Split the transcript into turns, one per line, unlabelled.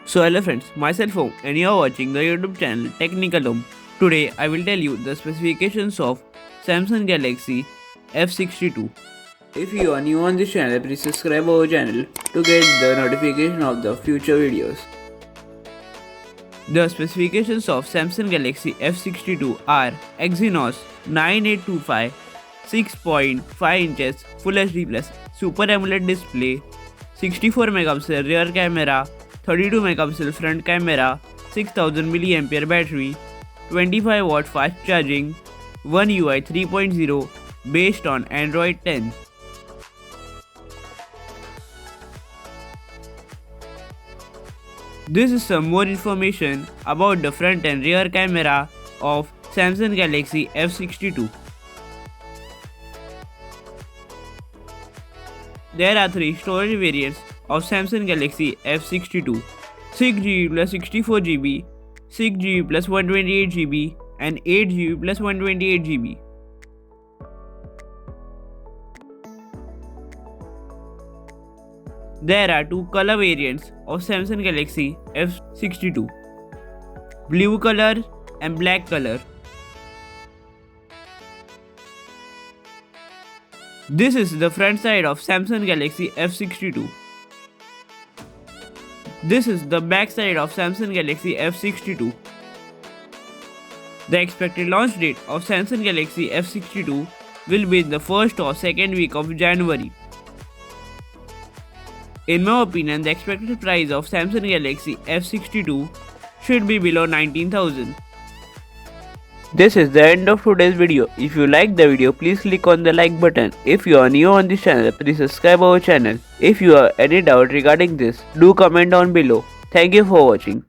So hello friends, myself Home and you are watching the YouTube channel Technical Home. Today I will tell you the specifications of Samsung Galaxy F62. If you are new on this channel, please subscribe our channel to get the notification of the future videos. The specifications of Samsung Galaxy F62 are Exynos 9825 6.5 inches Full HD Plus Super AMOLED display, 64 megapixel rear camera, 32 megapixel front camera, 6000 mAh battery, 25 watt fast charging, One UI 3.0 based on Android 10. This is some more information about the front and rear camera of Samsung Galaxy F62. There are three storage variants of Samsung Galaxy F62: 6GB plus 64GB, 6GB plus 128GB, and 8GB plus 128GB. There are two color variants of Samsung Galaxy F62: blue color and black color. This is the front side of Samsung Galaxy F62. This is the back side of Samsung Galaxy F62. The expected launch date of Samsung Galaxy F62 will be in the first or second week of January. In my opinion, the expected price of Samsung Galaxy F62 should be below 19,000. This is the end of today's video. If you like the video, please click on the like button. If you are new on this channel, please subscribe our channel. If you have any doubt regarding this, do comment down below. Thank you for watching.